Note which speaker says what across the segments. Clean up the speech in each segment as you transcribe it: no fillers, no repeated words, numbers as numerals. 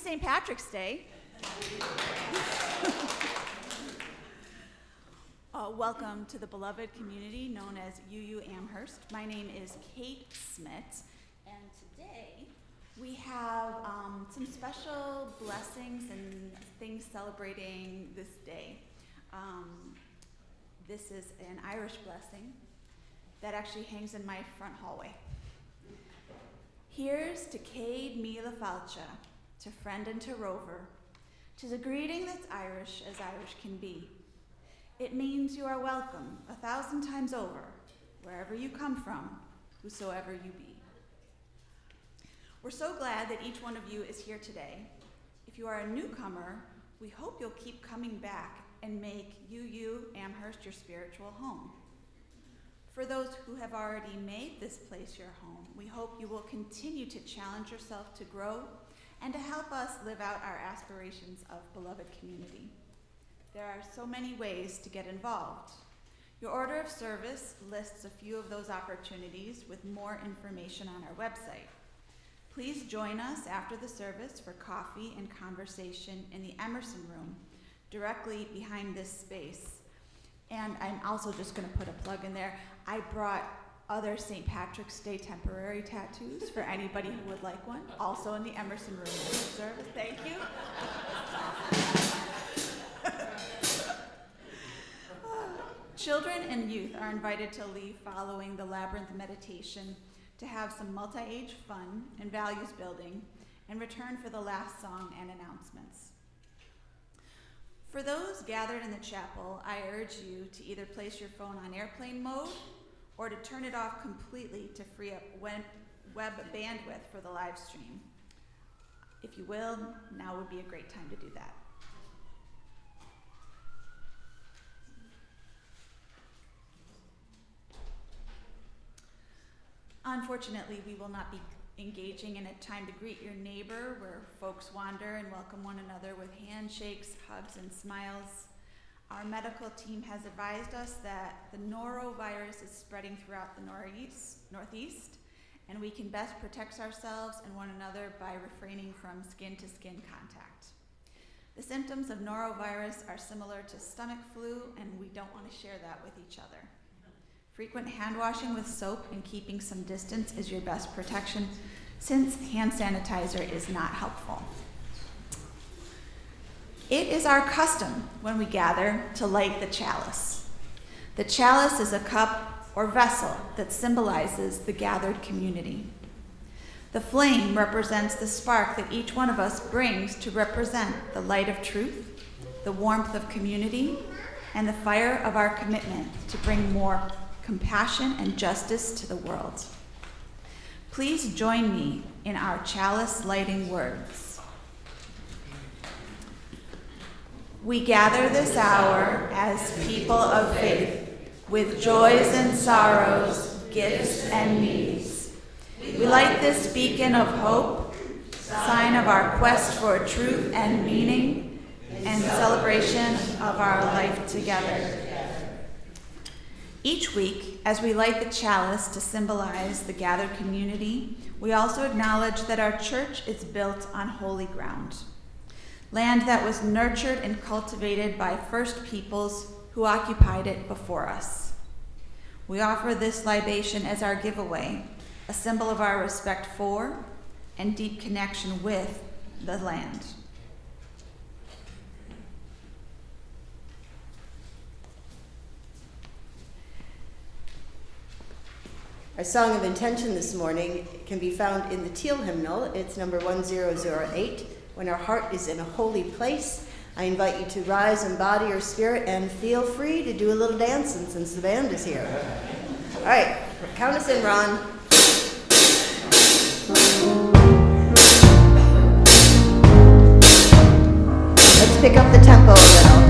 Speaker 1: St. Patrick's Day. Welcome to the beloved community known as UU Amherst. My name is Kate Smith, and today we have some special blessings and things celebrating this day. This is an Irish blessing that actually hangs in my front hallway. Here's to Cade Míle Fáilte, to friend and to rover. 'Tis a greeting that's Irish as Irish can be. It means you are welcome 1,000 times over, wherever you come from, whosoever you be. We're so glad that each one of you is here today. If you are a newcomer, we hope you'll keep coming back and make UU Amherst your spiritual home. For those who have already made this place your home, we hope you will continue to challenge yourself to grow and to help us live out our aspirations of beloved community. There are so many ways to get involved. Your order of service lists a few of those opportunities with more information on our website. Please join us after the service for coffee and conversation in the Emerson room, directly behind this space. And I'm also just going to put a plug in there. I brought other St. Patrick's Day temporary tattoos for anybody who would like one, also in the Emerson room after service. Thank you. Children and youth are invited to leave following the Labyrinth meditation to have some multi-age fun and values building and return for the last song and announcements. For those gathered in the chapel, I urge you to either place your phone on airplane mode or to turn it off completely to free up web bandwidth for the live stream. If you will, now would be a great time to do that. Unfortunately, we will not be engaging in a time to greet your neighbor where folks wander and welcome one another with handshakes, hugs, and smiles. Our medical team has advised us that the norovirus is spreading throughout the northeast, and we can best protect ourselves and one another by refraining from skin-to-skin contact. The symptoms of norovirus are similar to stomach flu, and we don't want to share that with each other. Frequent hand washing with soap and keeping some distance is your best protection, since hand sanitizer is not helpful. It is our custom when we gather to light the chalice. The chalice is a cup or vessel that symbolizes the gathered community. The flame represents the spark that each one of us brings to represent the light of truth, the warmth of community, and the fire of our commitment to bring more compassion and justice to the world. Please join me in our chalice lighting words. We gather this hour as people of faith, with joys and sorrows, gifts and needs. We light this beacon of hope, sign of our quest for truth and meaning, and celebration of our life together. Each week, as we light the chalice to symbolize the gathered community, we also acknowledge that our church is built on holy ground, land that was nurtured and cultivated by first peoples who occupied it before us. We offer this libation as our giveaway, a symbol of our respect for and deep connection with the land.
Speaker 2: Our song of intention this morning can be found in the Teal hymnal. It's number 1008. When our heart is in a holy place, I invite you to rise in body or spirit and feel free to do a little dancing since the band is here. All right, count us in, Ron. Let's pick up the tempo a little.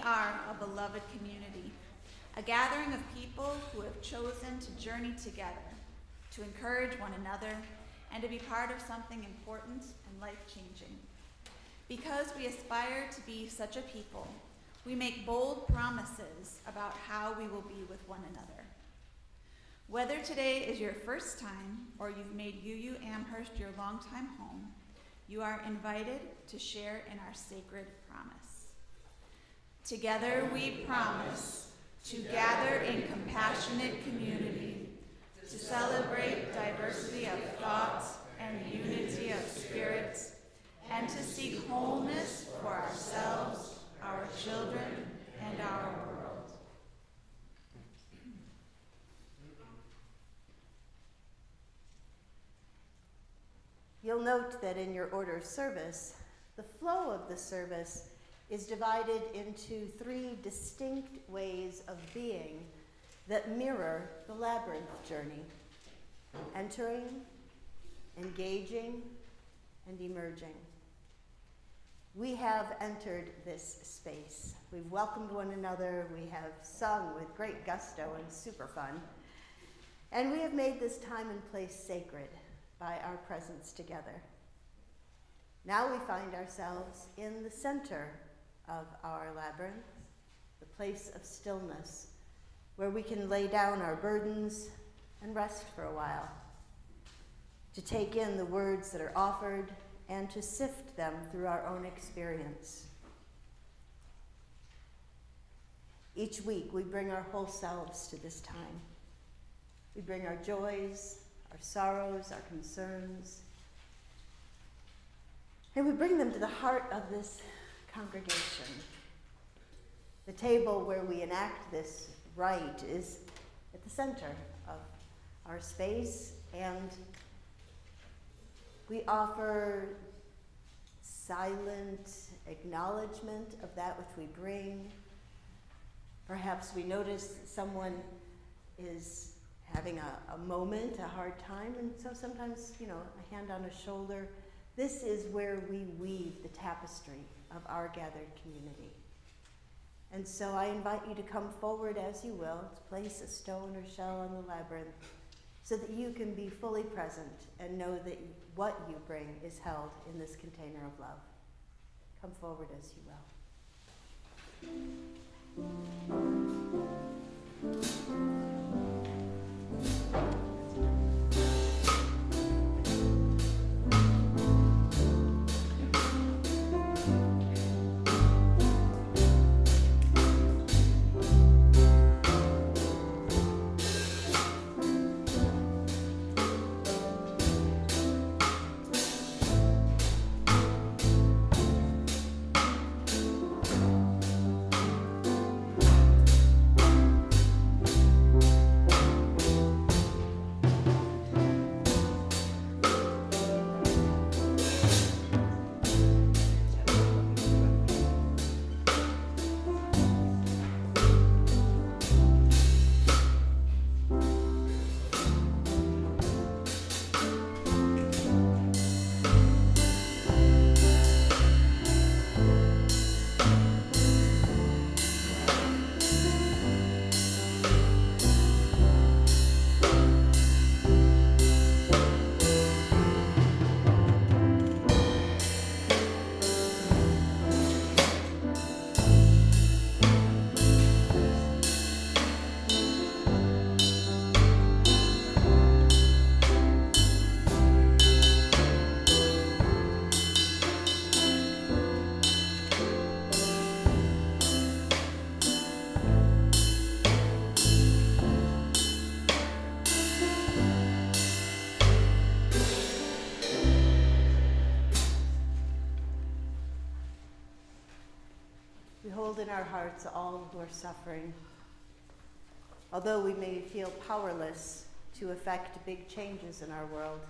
Speaker 1: are a beloved community, a gathering of people who have chosen to journey together, to encourage one another, and to be part of something important and life-changing. Because we aspire to be such a people, we make bold promises about how we will be with one another. Whether today is your first time or you've made UU Amherst your longtime home, you are invited to share in our sacred promise. Together we promise to gather in compassionate community, to celebrate diversity of thought and unity of spirit, and to seek wholeness for ourselves, our children, and our world.
Speaker 2: You'll note that in your order of service, the flow of the service is divided into 3 distinct ways of being that mirror the labyrinth journey: entering, engaging, and emerging. We have entered this space. We've welcomed one another, we have sung with great gusto and super fun, and we have made this time and place sacred by our presence together. Now we find ourselves in the center of our labyrinth, the place of stillness, where we can lay down our burdens and rest for a while, to take in the words that are offered and to sift them through our own experience. Each week we bring our whole selves to this time. We bring our joys, our sorrows, our concerns, and we bring them to the heart of this congregation. The table where we enact this rite is at the center of our space, and we offer silent acknowledgement of that which we bring. Perhaps we notice someone is having a moment, a hard time, and so sometimes, a hand on a shoulder. This is where we weave the tapestry of our gathered community. And so I invite you to come forward as you will, to place a stone or shell on the labyrinth, so that you can be fully present and know that what you bring is held in this container of love. Come forward as you will. Hold in our hearts all who are suffering. Although we may feel powerless to effect big changes in our world,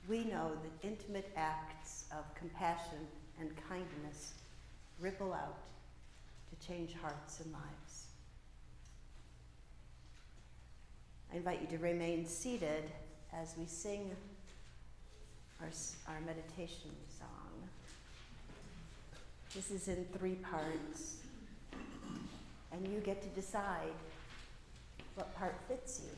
Speaker 2: we know that intimate acts of compassion and kindness ripple out to change hearts and lives. I invite you to remain seated as we sing our meditation song. This is in 3 parts. and you get to decide what part fits you.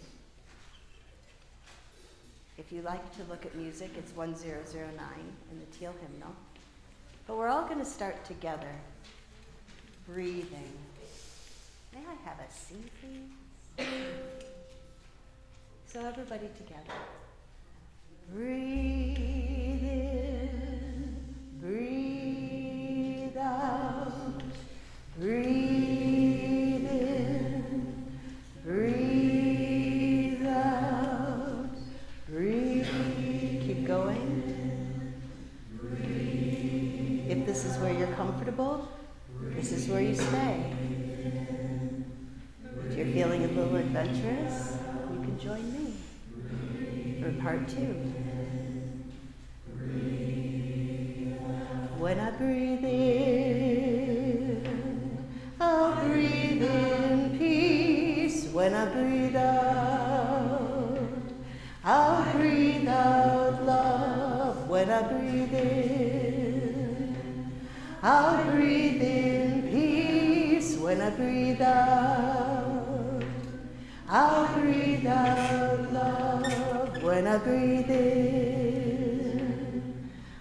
Speaker 2: If you like to look at music, it's 1009 in the teal hymnal. But we're all going to start together, breathing. May I have a seat, please? So everybody together. Breathe in, breathe out, breathe in, breathe out, breathe. Keep going. Breathe. If this is where you're comfortable, this is where you stay. If you're feeling a little adventurous, you can join me for part 2. When I breathe in, I'll breathe in peace. When I breathe out, I'll breathe out love. When I breathe in, I'll breathe in peace. When I breathe out, I'll breathe out love. When I breathe in,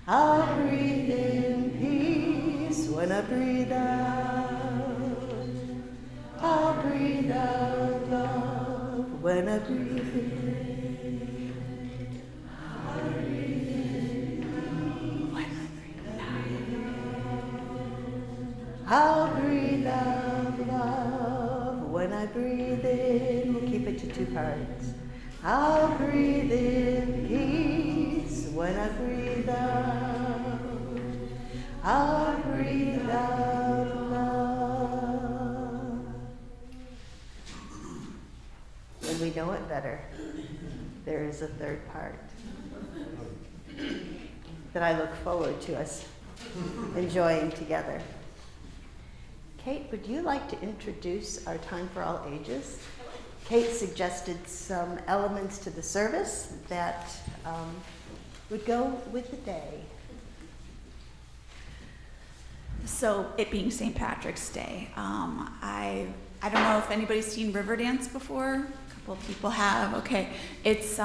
Speaker 2: I'll breathe in peace. When I breathe out, I'll breathe out love. When I breathe in, I'll breathe in. When I breathe out, I'll breathe out love. When I breathe in, we'll keep it to 2 parts. I'll breathe in peace. When I breathe out, I'll breathe out love. When we know it better, there is a 3rd part that I look forward to us enjoying together. Kate, would you like to introduce our Time for All Ages? Kate suggested some elements to the service that would go with the day.
Speaker 1: So, it being St. Patrick's Day, I don't know if anybody's seen Riverdance before. A couple of people have. Okay, it's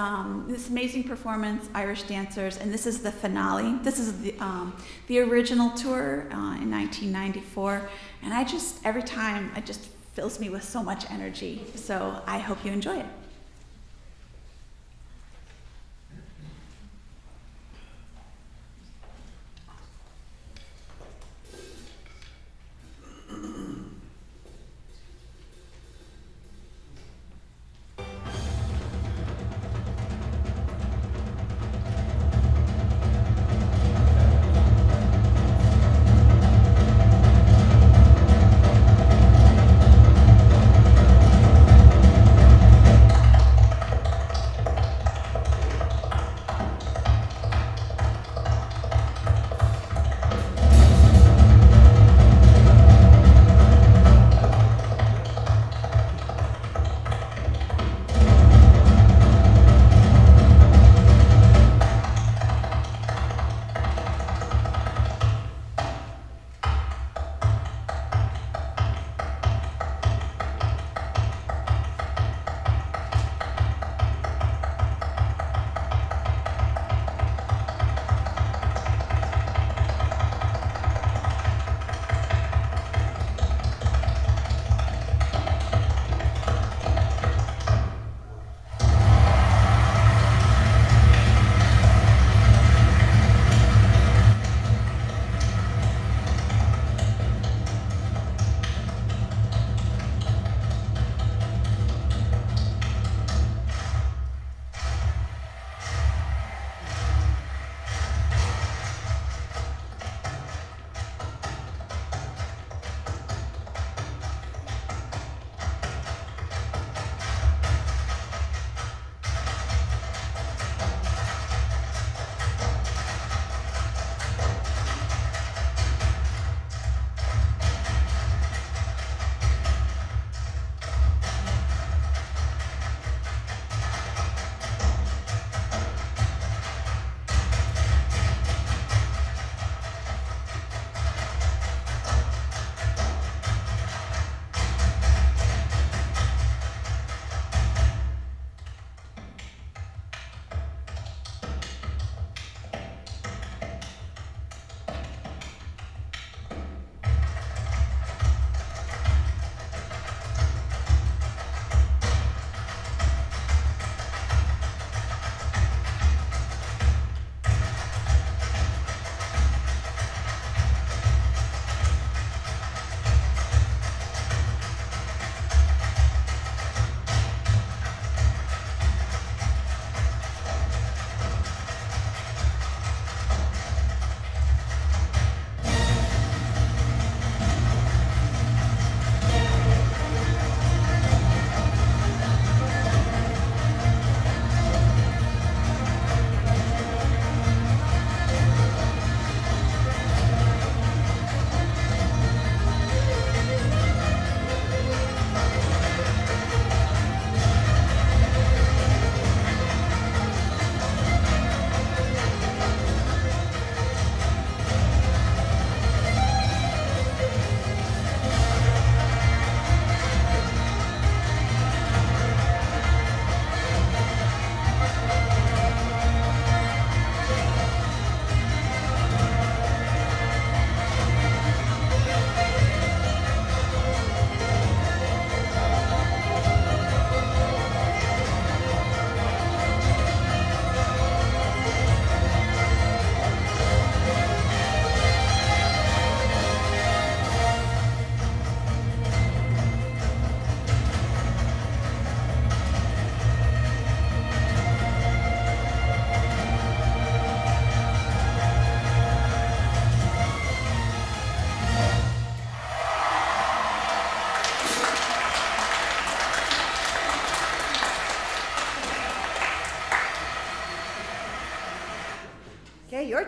Speaker 1: this amazing performance, Irish dancers, and this is the finale. This is the original tour in 1994, and every time it just fills me with so much energy. So I hope you enjoy it.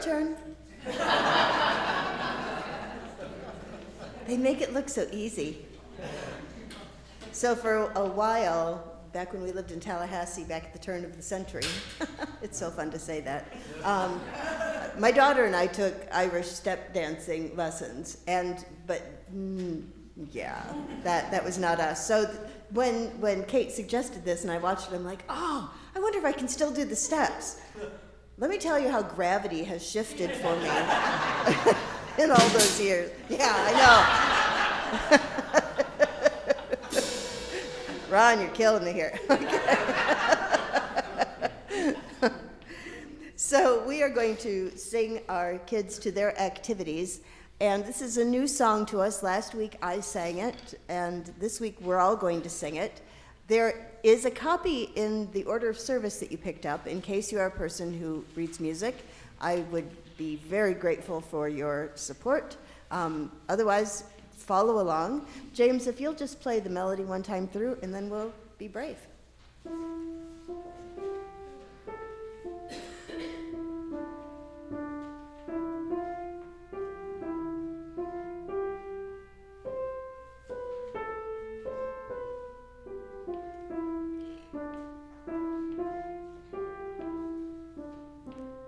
Speaker 2: turn. They make it look so easy. So for a while, back when we lived in Tallahassee, back at the turn of the century, it's so fun to say that, my daughter and I took Irish step dancing lessons, but that was not us. So when Kate suggested this and I watched it, I'm like, oh, I wonder if I can still do the steps. Let me tell you how gravity has shifted for me in all those years. Yeah, I know. Ron, you're killing me here. So we are going to sing our kids to their activities. And this is a new song to us. Last week I sang it, and this week we're all going to sing it. There is a copy in the order of service that you picked up in case you are a person who reads music. I would be very grateful for your support. Otherwise, follow along. James, if you'll just play the melody one time through, and then we'll be brave.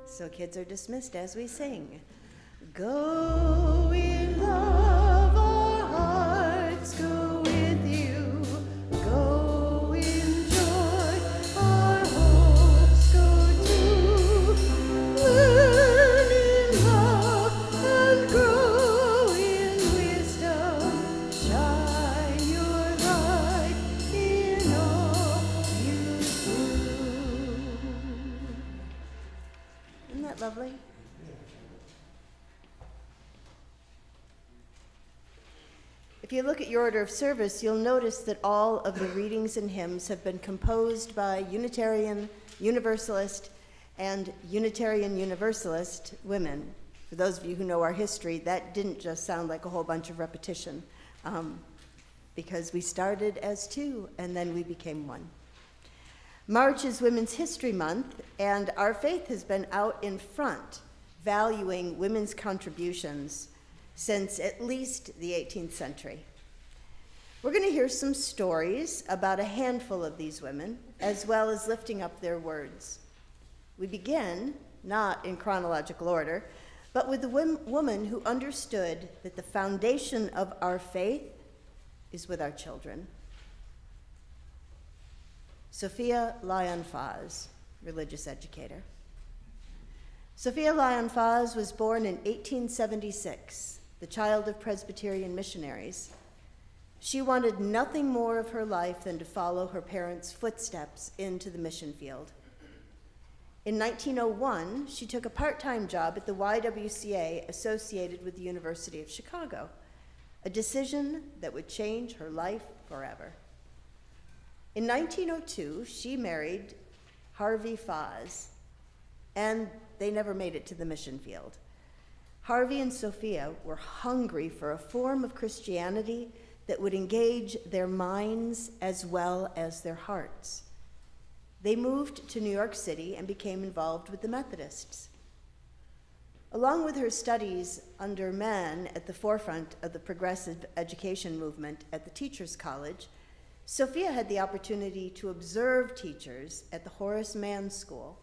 Speaker 2: So kids are dismissed as we sing. Go in love, our hearts go with you. Go in joy, our hopes go too. Learn in love and grow in wisdom. Shine your light in all you do. Isn't that lovely? If you look at your order of service, you'll notice that all of the readings and hymns have been composed by Unitarian Universalist and Unitarian Universalist women. For those of you who know our history, that didn't just sound like a whole bunch of repetition, because we started as two and then we became one. March is Women's History Month, and our faith has been out in front, valuing women's contributions since at least the 18th century. We're going to hear some stories about a handful of these women, as well as lifting up their words. We begin, not in chronological order, but with the woman who understood that the foundation of our faith is with our children. Sofia Lyon Fahs, religious educator. Sofia Lyon Fahs was born in 1876, the child of Presbyterian missionaries. She wanted nothing more of her life than to follow her parents' footsteps into the mission field. In 1901, she took a part-time job at the YWCA associated with the University of Chicago, a decision that would change her life forever. In 1902, she married Harvey Fahs, and they never made it to the mission field. Harvey and Sophia were hungry for a form of Christianity that would engage their minds as well as their hearts. They moved to New York City and became involved with the Methodists. Along with her studies under Mann at the forefront of the progressive education movement at the Teachers College, Sophia had the opportunity to observe teachers at the Horace Mann School,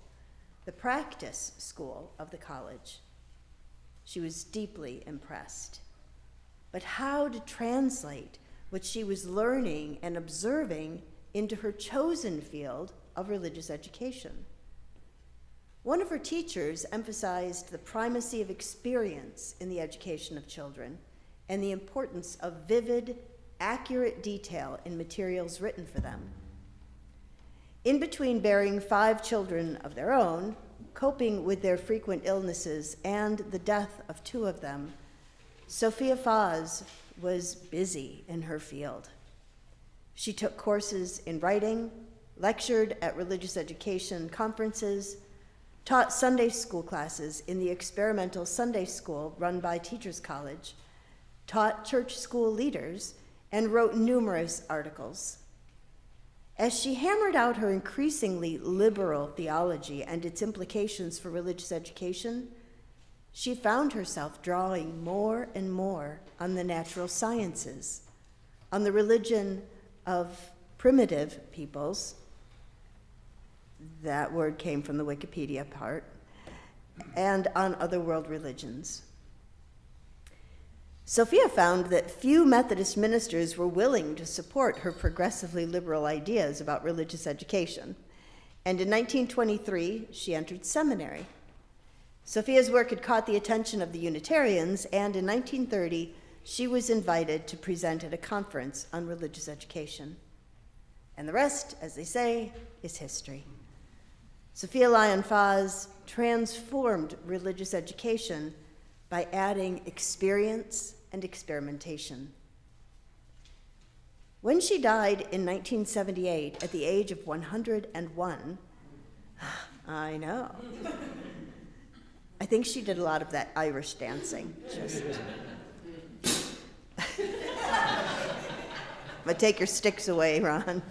Speaker 2: the practice school of the college. She was deeply impressed. But how to translate what she was learning and observing into her chosen field of religious education? One of her teachers emphasized the primacy of experience in the education of children and the importance of vivid, accurate detail in materials written for them. In between bearing 5 children of their own, coping with their frequent illnesses and the death of 2 of them, Sofia Fahs was busy in her field. She took courses in writing, lectured at religious education conferences, taught Sunday school classes in the experimental Sunday school run by Teachers College, taught church school leaders, and wrote numerous articles. As she hammered out her increasingly liberal theology and its implications for religious education, she found herself drawing more and more on the natural sciences, on the religion of primitive peoples. That word came from the Wikipedia part, and on other world religions. Sophia found that few Methodist ministers were willing to support her progressively liberal ideas about religious education, and in 1923, she entered seminary. Sophia's work had caught the attention of the Unitarians, and in 1930, she was invited to present at a conference on religious education. And the rest, as they say, is history. Sofia Lyon Fahs transformed religious education by adding experience and experimentation. When she died in 1978 at the age of 101, I know, I think she did a lot of that Irish dancing. But take your sticks away, Ron.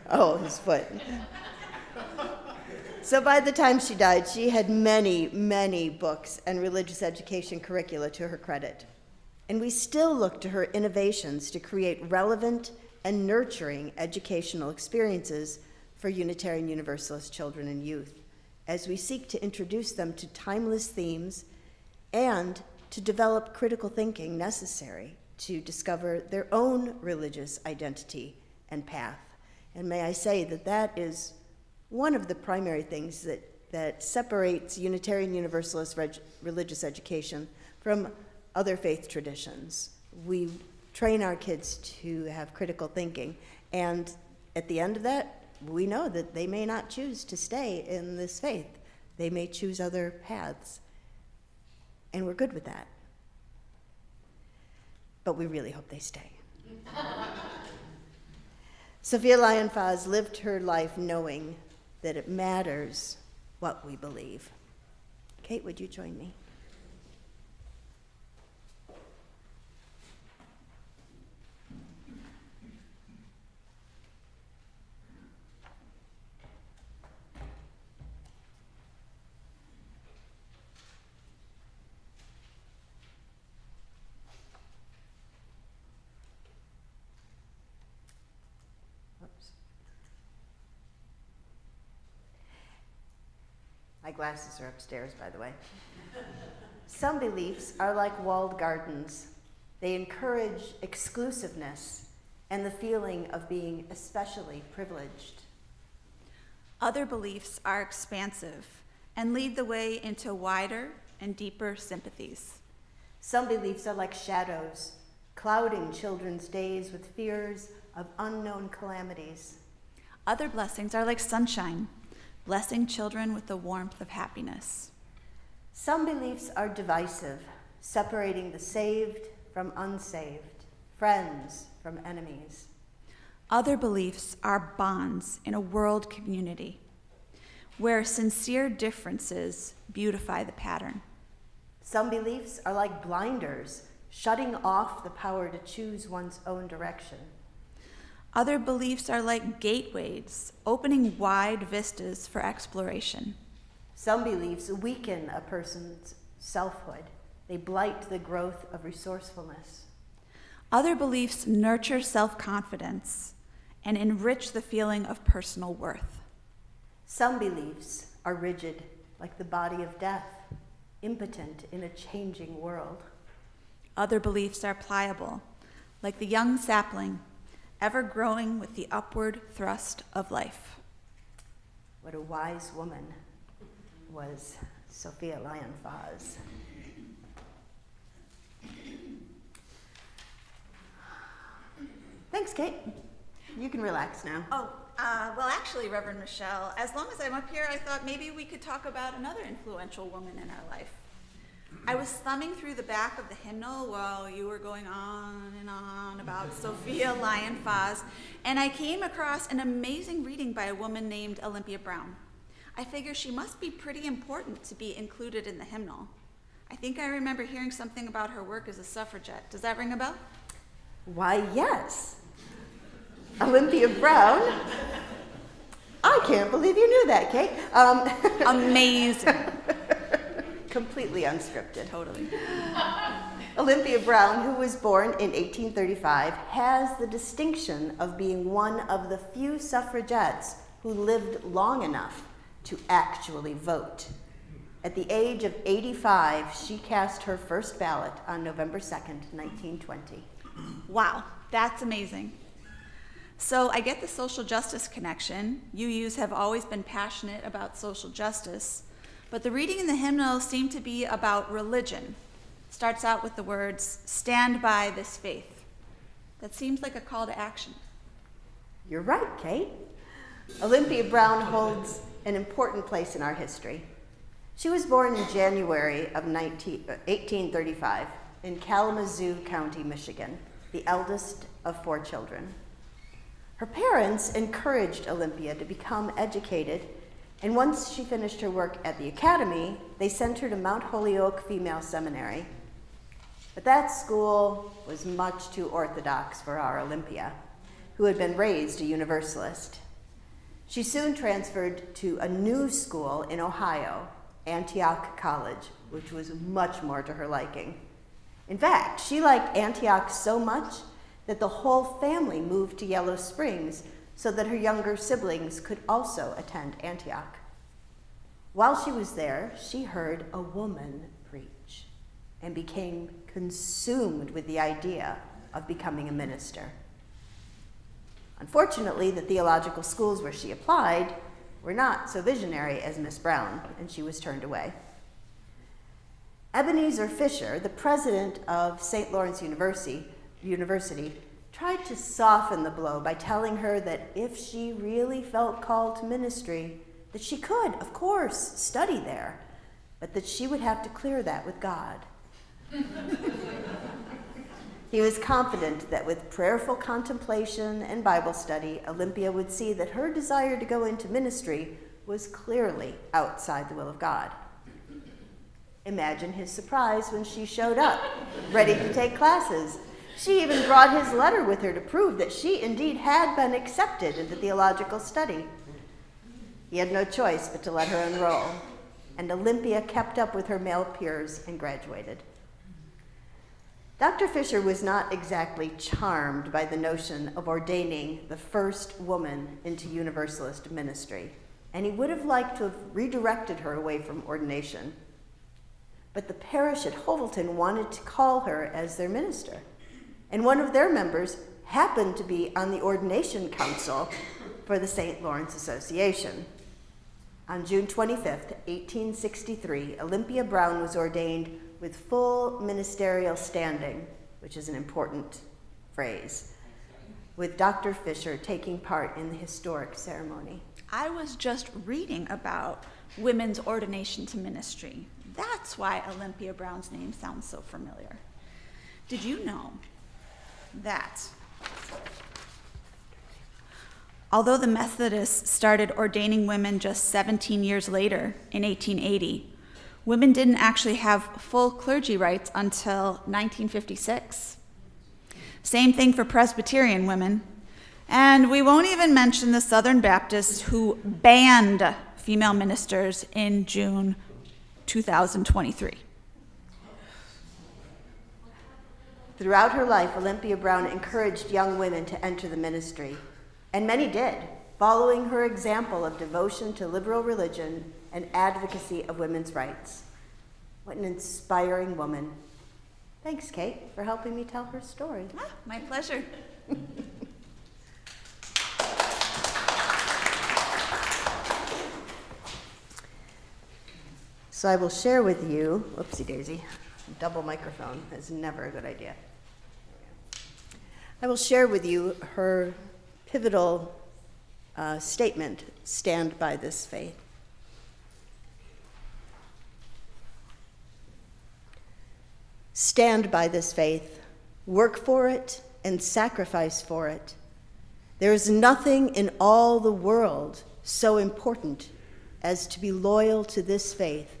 Speaker 2: Oh, his foot. So by the time she died, she had many, many books and religious education curricula to her credit. And we still look to her innovations to create relevant and nurturing educational experiences for Unitarian Universalist children and youth, as we seek to introduce them to timeless themes and to develop critical thinking necessary to discover their own religious identity and path. And may I say that that is one of the primary things that separates Unitarian Universalist religious education from other faith traditions. We train our kids to have critical thinking, and at the end of that, we know that they may not choose to stay in this faith. They may choose other paths, and we're good with that. But we really hope they stay. Sofia Lyon Fahs lived her life knowing that it matters what we believe. Kate, would you join me? My glasses are upstairs, by the way. Some beliefs are like walled gardens. They encourage exclusiveness and the feeling of being especially privileged.
Speaker 1: Other beliefs are expansive and lead the way into wider and deeper sympathies.
Speaker 2: Some beliefs are like shadows, clouding children's days with fears of unknown calamities.
Speaker 1: Other blessings are like sunshine, blessing children with the warmth of happiness.
Speaker 2: Some beliefs are divisive, separating the saved from unsaved, friends from enemies.
Speaker 1: Other beliefs are bonds in a world community, where sincere differences beautify the pattern.
Speaker 2: Some beliefs are like blinders, shutting off the power to choose one's own direction.
Speaker 1: Other beliefs are like gateways, opening wide vistas for exploration.
Speaker 2: Some beliefs weaken a person's selfhood. They blight the growth of resourcefulness.
Speaker 1: Other beliefs nurture self-confidence and enrich the feeling of personal worth.
Speaker 2: Some beliefs are rigid, like the body of death, impotent in a changing world.
Speaker 1: Other beliefs are pliable, like the young sapling, ever growing with the upward thrust of life.
Speaker 2: What a wise woman was Sofia Lyon Fahs. Thanks, Kate. You can relax now.
Speaker 1: Well, actually, Reverend Michelle, as long as I'm up here, I thought maybe we could talk about another influential woman in our life. I was thumbing through the back of the hymnal while you were going on and on about Sofia Lyon Fahs, and I came across an amazing reading by a woman named Olympia Brown. I figure she must be pretty important to be included in the hymnal. I think I remember hearing something about her work as a suffragette. Does that ring a bell?
Speaker 2: Why, yes. Olympia Brown. I can't believe you knew that, Kate.
Speaker 1: Amazing.
Speaker 2: Completely unscripted.
Speaker 1: Totally.
Speaker 2: Olympia Brown, who was born in 1835, has the distinction of being one of the few suffragettes who lived long enough to actually vote. At the age of 85, she cast her first ballot on November 2nd, 1920.
Speaker 1: Wow, that's amazing. So I get the social justice connection. UUs have always been passionate about social justice, but the reading in the hymnal seemed to be about religion. It starts out with the words, "Stand by this faith." That seems like a call to action.
Speaker 2: You're right, Kate. Olympia Brown holds an important place in our history. She was born in January of 1835 in Kalamazoo County, Michigan, the eldest of 4 children. Her parents encouraged Olympia to become educated, and once she finished her work at the academy, they sent her to Mount Holyoke Female Seminary. But that school was much too orthodox for our Olympia, who had been raised a Universalist. She soon transferred to a new school in Ohio, Antioch College, which was much more to her liking. In fact, she liked Antioch so much that the whole family moved to Yellow Springs so that her younger siblings could also attend Antioch. While she was there, she heard a woman preach and became consumed with the idea of becoming a minister. Unfortunately, the theological schools where she applied were not so visionary as Miss Brown, and she was turned away. Ebenezer Fisher, the president of St. Lawrence University, tried to soften the blow by telling her that if she really felt called to ministry, that she could, of course, study there, but that she would have to clear that with God. He was confident that with prayerful contemplation and Bible study, Olympia would see that her desire to go into ministry was clearly outside the will of God. Imagine his surprise when she showed up, ready to take classes. She even brought his letter with her to prove that she indeed had been accepted into theological study. He had no choice but to let her enroll, and Olympia kept up with her male peers and graduated. Dr. Fisher was not exactly charmed by the notion of ordaining the first woman into Universalist ministry, and he would have liked to have redirected her away from ordination. But the parish at Hovelton wanted to call her as their minister, and one of their members happened to be on the ordination council for the St. Lawrence Association. On June 25th, 1863, Olympia Brown was ordained with full ministerial standing, which is an important phrase, with Dr. Fisher taking part in the historic ceremony.
Speaker 1: I was just reading about women's ordination to ministry. That's why Olympia Brown's name sounds so familiar. Did you know that although the Methodists started ordaining women just 17 years later, in 1880, women didn't actually have full clergy rights until 1956. Same thing for Presbyterian women. And we won't even mention the Southern Baptists who banned female ministers in June 2023.
Speaker 2: Throughout her life, Olympia Brown encouraged young women to enter the ministry, and many did, following her example of devotion to liberal religion and advocacy of women's rights. What an inspiring woman. Thanks, Kate, for helping me tell her story.
Speaker 1: My pleasure.
Speaker 2: So I will share with you, whoopsie daisy, double microphone is never a good idea. I will share with you her pivotal statement, "Stand by this faith." Stand by this faith, work for it, and sacrifice for it. There is nothing in all the world so important as to be loyal to this faith,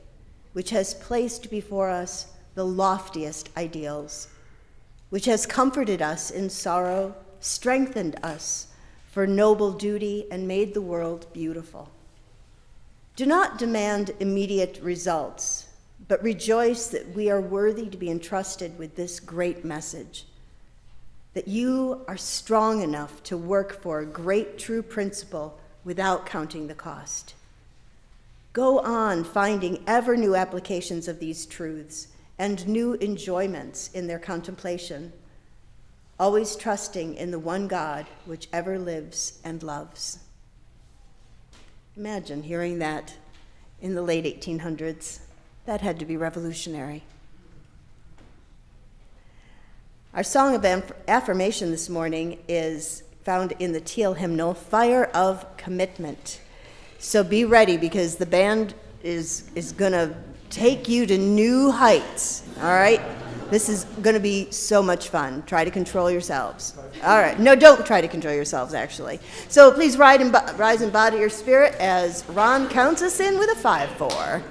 Speaker 2: which has placed before us the loftiest ideals, which has comforted us in sorrow, strengthened us, for noble duty and made the world beautiful. Do not demand immediate results, but rejoice that we are worthy to be entrusted with this great message, that you are strong enough to work for a great true principle without counting the cost. Go on finding ever new applications of these truths and new enjoyments in their contemplation, always trusting in the one God which ever lives and loves. Imagine hearing that in the late 1800s. That had to be revolutionary. Our song of affirmation this morning is found in the Teal hymnal, Fire of Commitment. So be ready, because the band is going to take you to new heights, all right? This is going to be so much fun. Try to control yourselves. All right. No, don't try to control yourselves, actually. So please rise and body your spirit as Ron counts us in with a 5-4.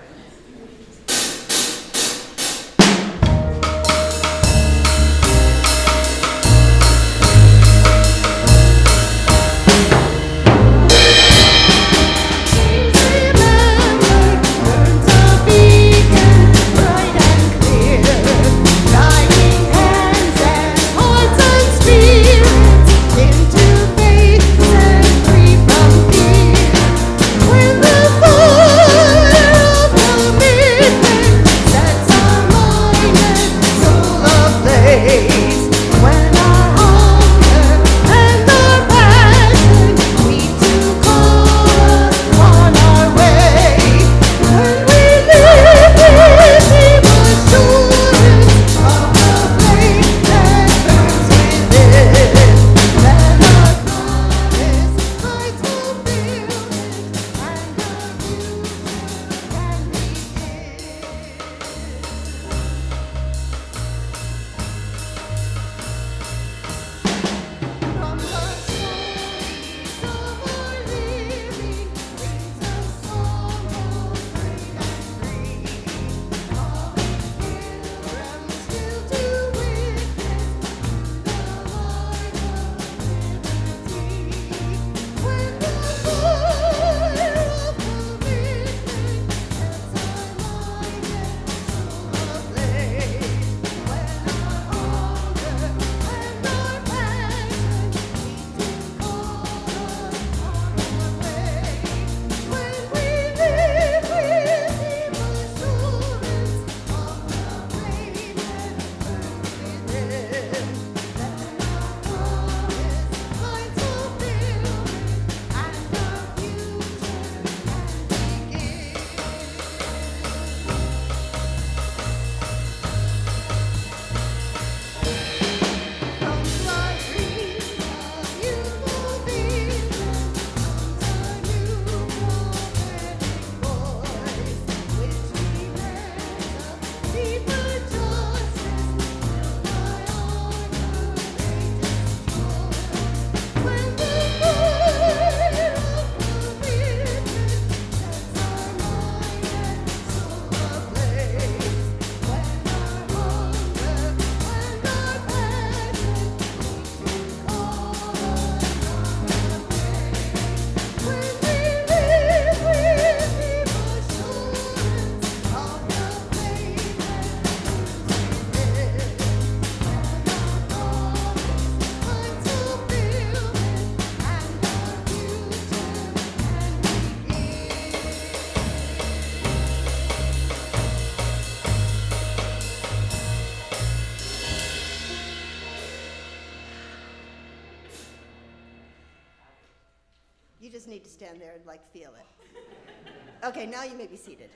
Speaker 2: You just need to stand there and feel it. Okay, now you may be seated.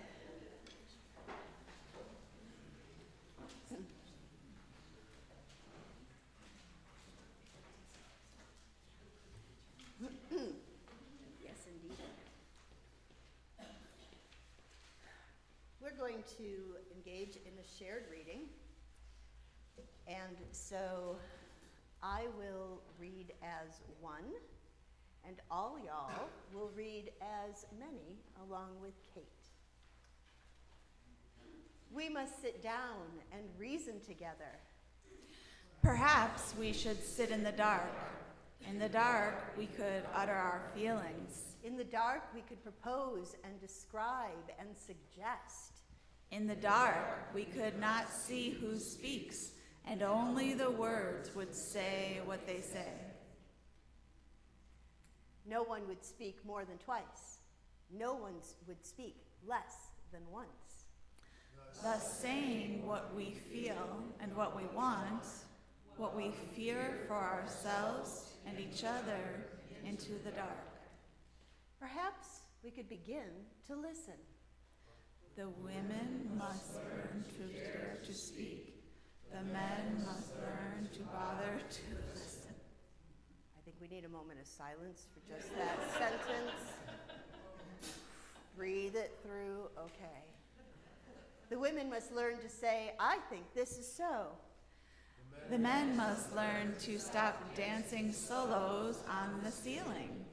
Speaker 2: Yes, indeed. We're going to engage in a shared reading. And so I will read as one, and all y'all will read as many along with Kate. We must sit down and reason together.
Speaker 1: Perhaps we should sit in the dark, In the dark, we could utter our feelings.
Speaker 2: In the dark, we could propose and describe and suggest.
Speaker 1: In the dark, we could not see who speaks, and only the words would say what they say.
Speaker 2: No one would speak more than twice. No one would speak less than once.
Speaker 1: Thus saying what we feel and what we want, what we fear for ourselves and each other into the dark.
Speaker 2: Perhaps we could begin to listen.
Speaker 1: The women must learn to dare to speak. The men must learn to bother to listen.
Speaker 2: I think we need a moment of silence for just that sentence. Breathe it through, okay. The women must learn to say, I think this is so.
Speaker 1: The men must learn to stop dancing solos on the ceiling.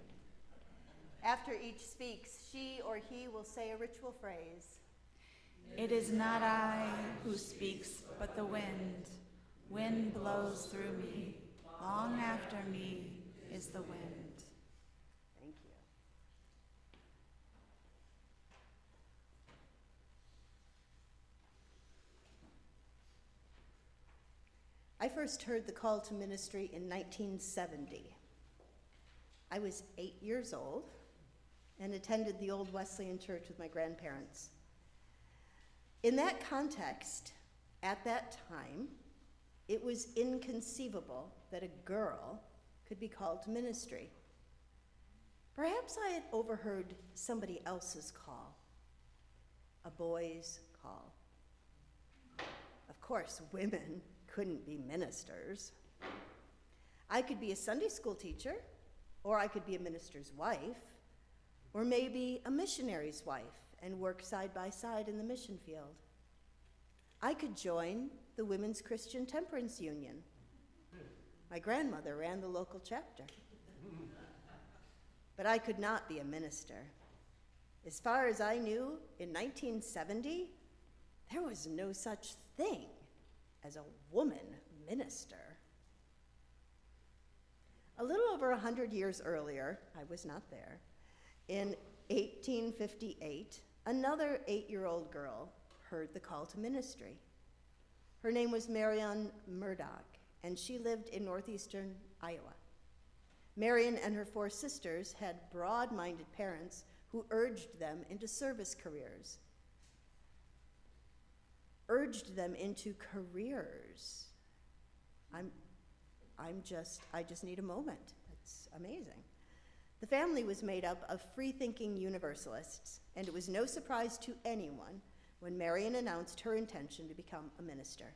Speaker 2: After each speaks, she or he will say a ritual phrase.
Speaker 1: It is not I who speaks, but the wind. Wind blows through me. Long after me is the wind.
Speaker 2: Thank you. I first heard the call to ministry in 1970. I was 8 years old and attended the old Wesleyan church with my grandparents. In that context, at that time, it was inconceivable that a girl could be called to ministry. Perhaps I had overheard somebody else's call, a boy's call. Of course, women couldn't be ministers. I could be a Sunday school teacher, or I could be a minister's wife, or maybe a missionary's wife and work side by side in the mission field. I could join the Women's Christian Temperance Union. My grandmother ran the local chapter. But I could not be a minister. As far as I knew, in 1970, there was no such thing as a woman minister. A little over 100 years earlier, I was not there, in 1858, another 8-year-old girl heard the call to ministry. Her name was Marion Murdoch, and she lived in northeastern Iowa. Marion and her 4 sisters had broad-minded parents who urged them into service careers. I just need a moment. It's amazing. The family was made up of free-thinking universalists, and it was no surprise to anyone when Marion announced her intention to become a minister.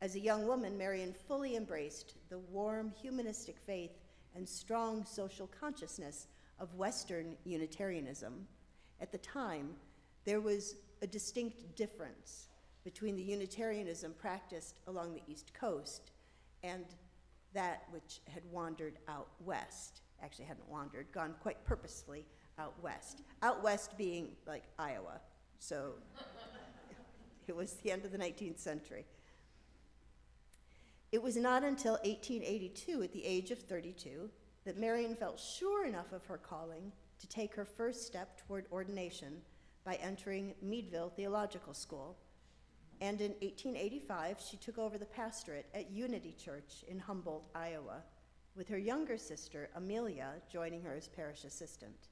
Speaker 2: As a young woman, Marion fully embraced the warm humanistic faith and strong social consciousness of Western Unitarianism. At the time, there was a distinct difference between the Unitarianism practiced along the East Coast and that which had wandered out west. Actually hadn't wandered, gone quite purposefully out west. Out west being like Iowa, so it was the end of the 19th century. It was not until 1882, at the age of 32, that Marion felt sure enough of her calling to take her first step toward ordination by entering Meadville Theological School. And in 1885, she took over the pastorate at Unity Church in Humboldt, Iowa, with her younger sister, Amelia, joining her as parish assistant.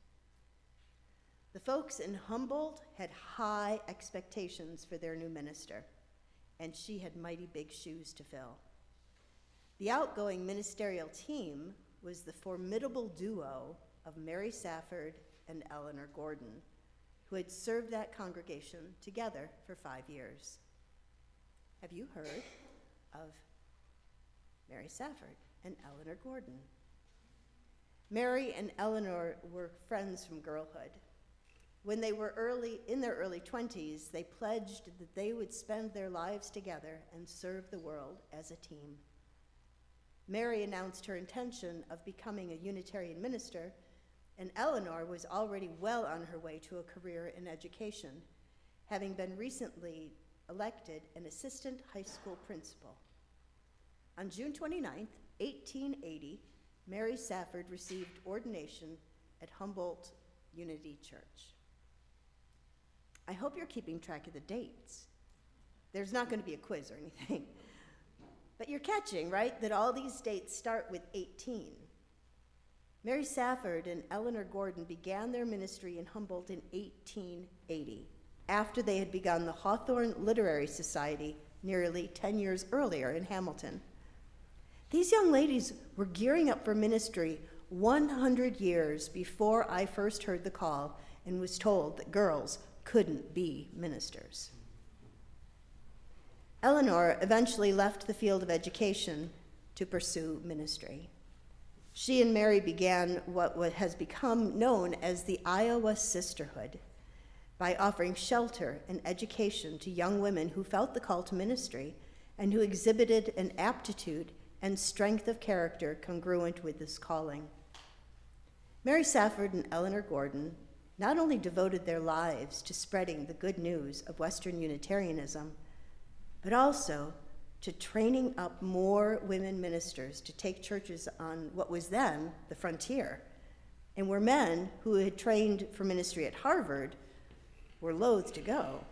Speaker 2: The folks in Humboldt had high expectations for their new minister, and she had mighty big shoes to fill. The outgoing ministerial team was the formidable duo of Mary Safford and Eleanor Gordon, who had served that congregation together for 5 years. Have you heard of Mary Safford and Eleanor Gordon? Mary and Eleanor were friends from girlhood. When they were in their early 20s, they pledged that they would spend their lives together and serve the world as a team. Mary announced her intention of becoming a Unitarian minister, and Eleanor was already well on her way to a career in education, having been recently elected an assistant high school principal. On June 29, 1880, Mary Safford received ordination at Humboldt Unity Church. I hope you're keeping track of the dates. There's not going to be a quiz or anything. But you're catching, right, that all these dates start with 18. Mary Safford and Eleanor Gordon began their ministry in Humboldt in 1880, after they had begun the Hawthorne Literary Society nearly 10 years earlier in Hamilton. These young ladies were gearing up for ministry 100 years before I first heard the call and was told that girls couldn't be ministers. Eleanor eventually left the field of education to pursue ministry. She and Mary began what has become known as the Iowa Sisterhood by offering shelter and education to young women who felt the call to ministry and who exhibited an aptitude and strength of character congruent with this calling. Mary Safford and Eleanor Gordon not only devoted their lives to spreading the good news of Western Unitarianism, but also to training up more women ministers to take churches on what was then the frontier, and where men who had trained for ministry at Harvard were loath to go.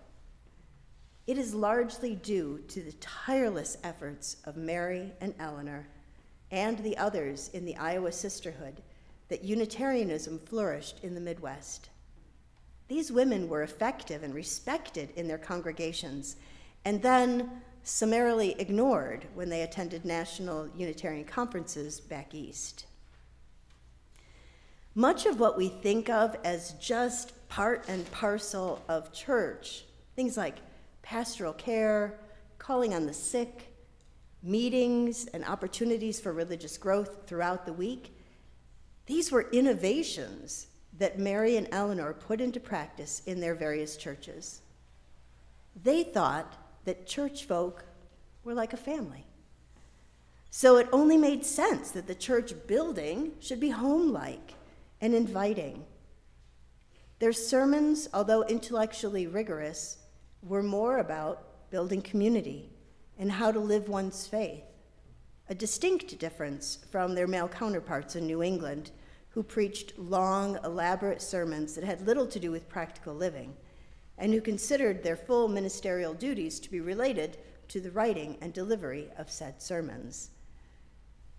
Speaker 2: It is largely due to the tireless efforts of Mary and Eleanor and the others in the Iowa Sisterhood that Unitarianism flourished in the Midwest. These women were effective and respected in their congregations, and then summarily ignored when they attended national Unitarian conferences back east. Much of what we think of as just part and parcel of church, things like pastoral care, calling on the sick, meetings and opportunities for religious growth throughout the week, these were innovations that Mary and Eleanor put into practice in their various churches. They thought that church folk were like a family. So it only made sense that the church building should be home-like and inviting. Their sermons, although intellectually rigorous, were more about building community and how to live one's faith, a distinct difference from their male counterparts in New England, who preached long, elaborate sermons that had little to do with practical living, and who considered their full ministerial duties to be related to the writing and delivery of said sermons.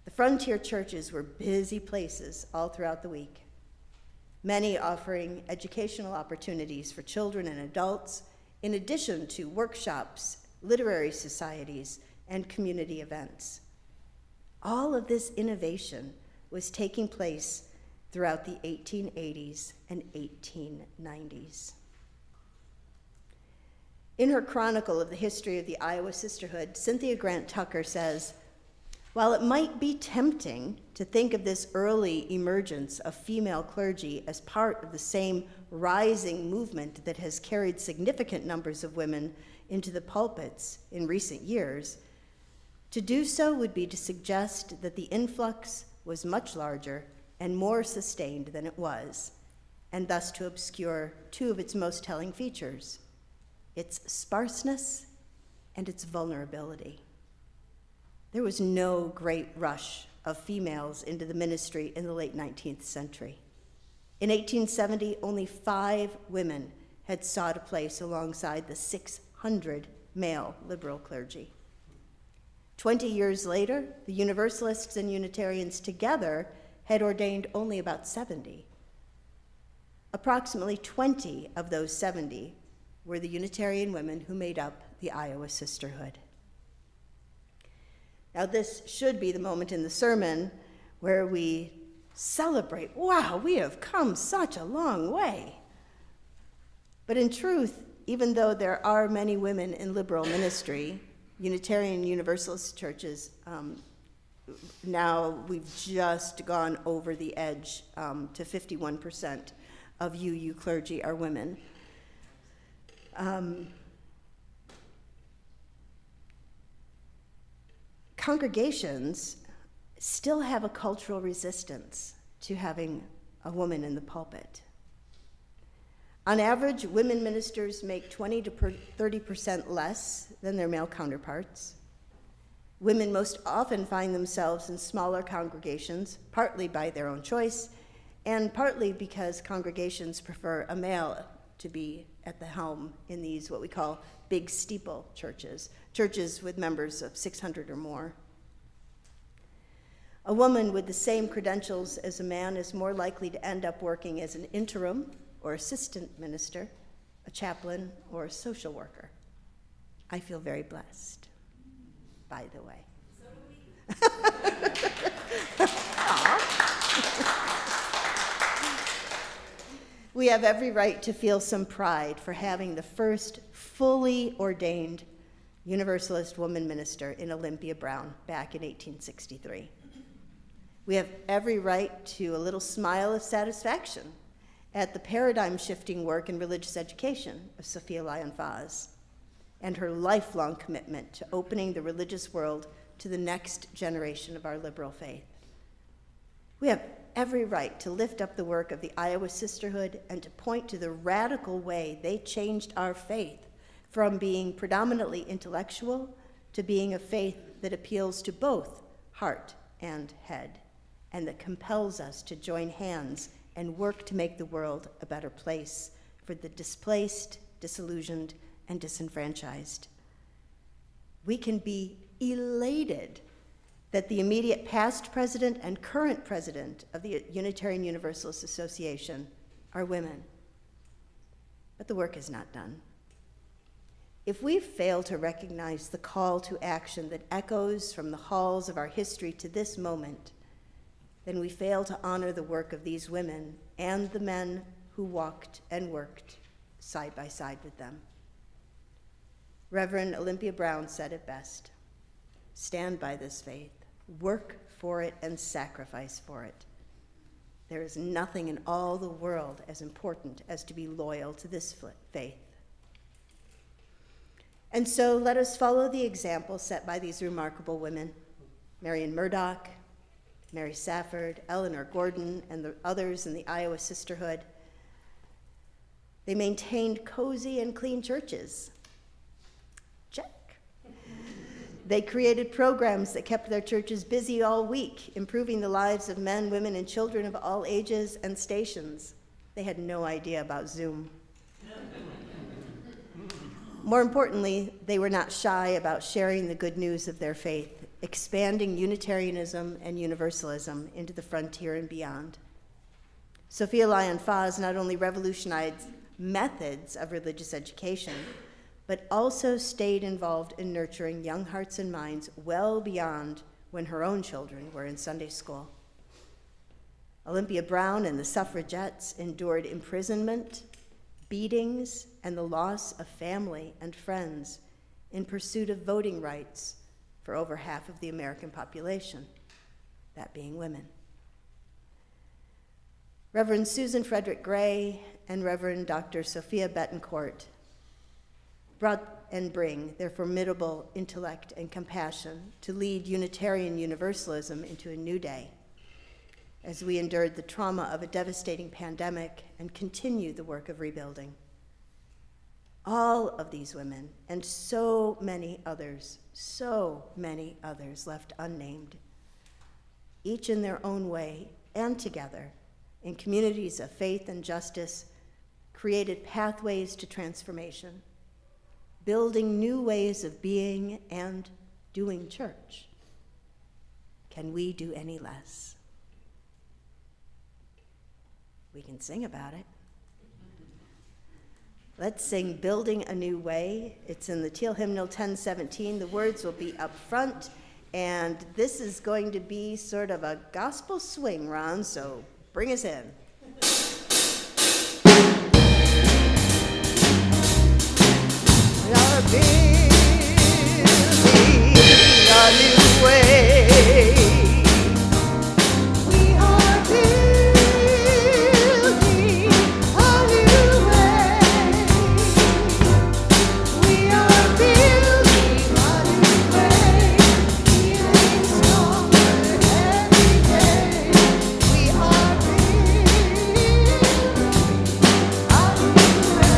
Speaker 2: The frontier churches were busy places all throughout the week, many offering educational opportunities for children and adults, in addition to workshops, literary societies, and community events. All of this innovation was taking place throughout the 1880s and 1890s. In her chronicle of the history of the Iowa Sisterhood, Cynthia Grant Tucker says, while it might be tempting to think of this early emergence of female clergy as part of the same rising movement that has carried significant numbers of women into the pulpits in recent years, to do so would be to suggest that the influx was much larger and more sustained than it was, and thus to obscure two of its most telling features: its sparseness and its vulnerability. There was no great rush of females into the ministry in the late 19th century. In 1870, only 5 women had sought a place alongside the 600 male liberal clergy. 20 years later, the Universalists and Unitarians together had ordained only about 70. Approximately 20 of those 70 were the Unitarian women who made up the Iowa Sisterhood. Now, this should be the moment in the sermon where we celebrate, wow, we have come such a long way. But in truth, even though there are many women in liberal ministry, Unitarian Universalist churches, now we've just gone over the edge to 51% of UU clergy are women. Congregations still have a cultural resistance to having a woman in the pulpit. On average, women ministers make 20 to 30% less than their male counterparts. Women most often find themselves in smaller congregations, partly by their own choice, and partly because congregations prefer a male to be at the helm in these what we call big steeple churches, churches with members of 600 or more. A woman with the same credentials as a man is more likely to end up working as an interim or assistant minister, a chaplain, or a social worker. I feel very blessed, by the way. So do we. We have every right to feel some pride for having the first fully ordained Universalist woman minister in Olympia Brown back in 1863. We have every right to a little smile of satisfaction at the paradigm-shifting work in religious education of Sofia Lyon Fahs and her lifelong commitment to opening the religious world to the next generation of our liberal faith. We have every right to lift up the work of the Iowa Sisterhood and to point to the radical way they changed our faith from being predominantly intellectual to being a faith that appeals to both heart and head, and that compels us to join hands and work to make the world a better place for the displaced, disillusioned, and disenfranchised. We can be elated that the immediate past president and current president of the Unitarian Universalist Association are women. But the work is not done. If we fail to recognize the call to action that echoes from the halls of our history to this moment, then we fail to honor the work of these women and the men who walked and worked side by side with them. Reverend Olympia Brown said it best: stand by this faith, work for it, and sacrifice for it. There is nothing in all the world as important as to be loyal to this faith. And so let us follow the example set by these remarkable women: Marian Murdoch, Mary Safford, Eleanor Gordon, and the others in the Iowa Sisterhood. They maintained cozy and clean churches. Check. They created programs that kept their churches busy all week, improving the lives of men, women, and children of all ages and stations. They had no idea about Zoom. More importantly, they were not shy about sharing the good news of their faith, expanding Unitarianism and Universalism into the frontier and beyond. Sofia Lyon Fahs not only revolutionized methods of religious education, but also stayed involved in nurturing young hearts and minds well beyond when her own children were in Sunday school. Olympia Brown and the suffragettes endured imprisonment, beatings, and the loss of family and friends in pursuit of voting rights for over half of the American population, that being women. Reverend Susan Frederick Gray and Reverend Dr. Sophia Betancourt brought and bring their formidable intellect and compassion to lead Unitarian Universalism into a new day as we endured the trauma of a devastating pandemic and continue the work of rebuilding. All of these women, and so many others left unnamed, each in their own way and together, in communities of faith and justice, created pathways to transformation, building new ways of being and doing church. Can we do any less? We can sing about it. Let's sing Building a New Way. It's in the Teal Hymnal 1017. The words will be up front, and this is going to be sort of a gospel swing, Ron, so bring us in. We are building a new way. We are building a new way. We are building a new way. Feeling stronger every day. We are building a new way.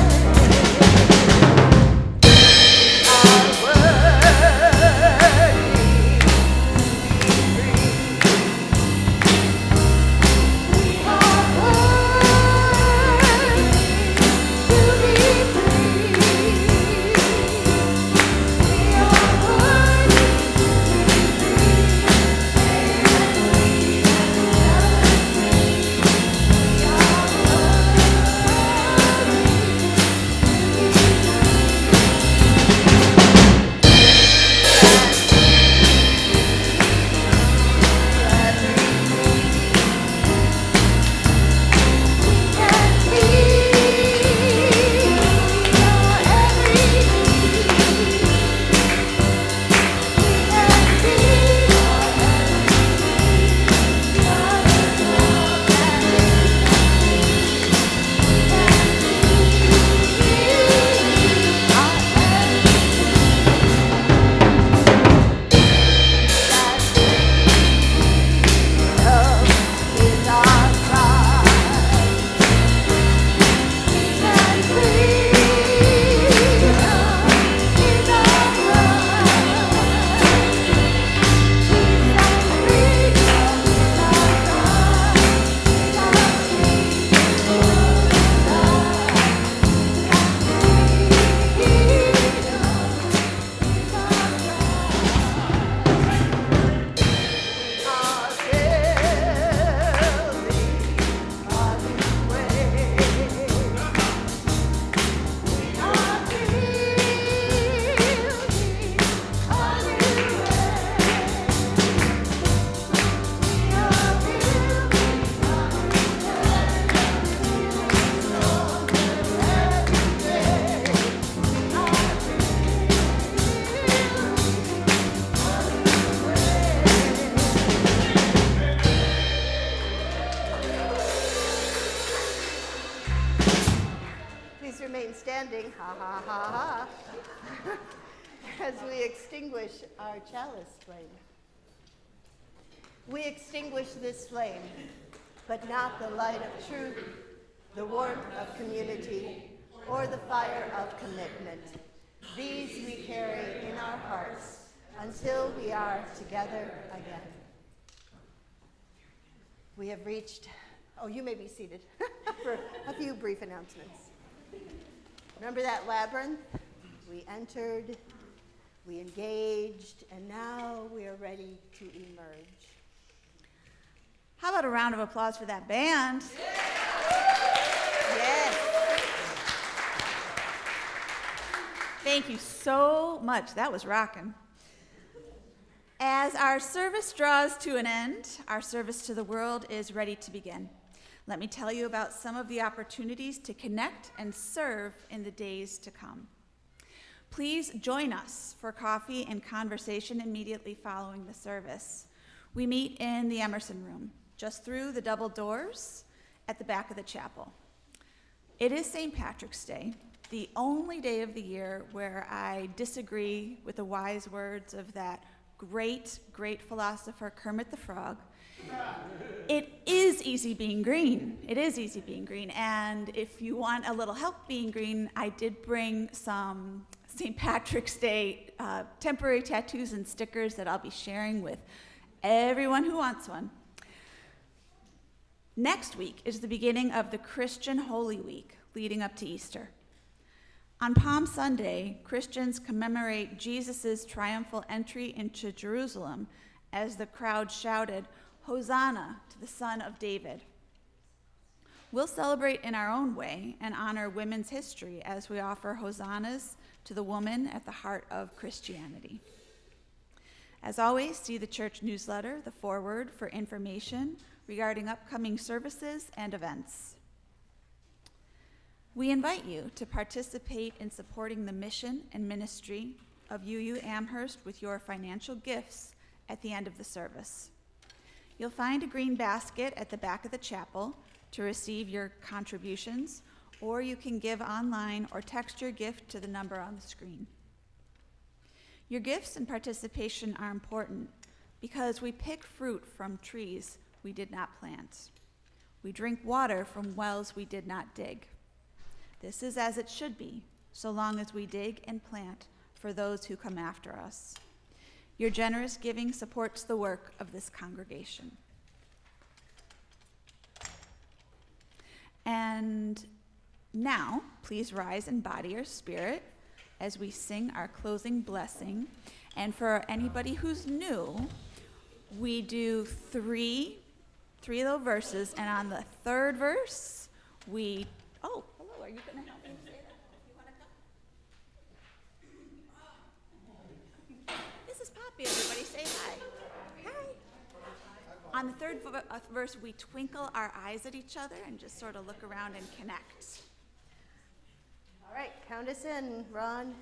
Speaker 2: Ha ha ha ha. As we extinguish our chalice flame. We extinguish this flame, but not the light of truth, the warmth of community, or the fire of commitment. These we carry in our hearts until we are together again. We have reached, you may be seated for a few brief announcements. Remember that labyrinth? We entered, we engaged, and now we are ready to emerge.
Speaker 1: How about a round of applause for that band?
Speaker 2: Yes.
Speaker 1: Thank you so much. That was rocking. As our service draws to an end, our service to the world is ready to begin. Let me tell you about some of the opportunities to connect and serve in the days to come. Please join us for coffee and conversation immediately following the service. We meet in the Emerson room, just through the double doors at the back of the chapel. It is St. Patrick's Day, the only day of the year where I disagree with the wise words of that great, great philosopher Kermit the Frog. It is easy being green. It is easy being green. And if you want a little help being green, I did bring some St. Patrick's Day temporary tattoos and stickers that I'll be sharing with everyone who wants one. Next week is the beginning of the Christian Holy Week leading up to Easter. On Palm Sunday, Christians commemorate Jesus' triumphal entry into Jerusalem as the crowd shouted, "Hosanna to the Son of David." We'll celebrate in our own way and honor women's history as we offer hosannas to the woman at the heart of Christianity. As always, see the church newsletter, the foreword, for information regarding upcoming services and events. We invite you to participate in supporting the mission and ministry of UU Amherst with your financial gifts at the end of the service. You'll find a green basket at the back of the chapel to receive your contributions, or you can give online or text your gift to the number on the screen. Your gifts and participation are important because we pick fruit from trees we did not plant. We drink water from wells we did not dig. This is as it should be, so long as we dig and plant for those who come after us. Your generous giving supports the work of this congregation. And now, please rise and body your spirit as we sing our closing blessing. And for anybody who's new, we do three little verses, and on the third verse, hello, are you going to help me say that? You want to come? This is Poppy, everybody, say hi. Hi. On the third verse, we twinkle our eyes at each other and just sort of look around and connect.
Speaker 2: All right, count us in, Ron.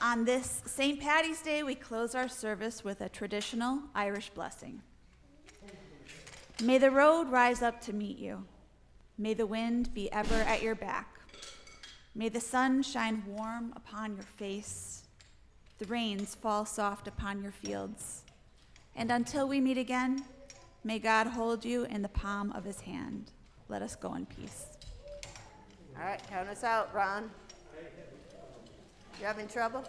Speaker 1: On this St. Patty's Day, we close our service with a traditional Irish blessing. May the road rise up to meet you. May the wind be ever at your back. May the sun shine warm upon your face. The rains fall soft upon your fields. And until we meet again, may God hold you in the palm of his hand. Let us go in peace.
Speaker 2: All right, count us out, Ron. You having trouble?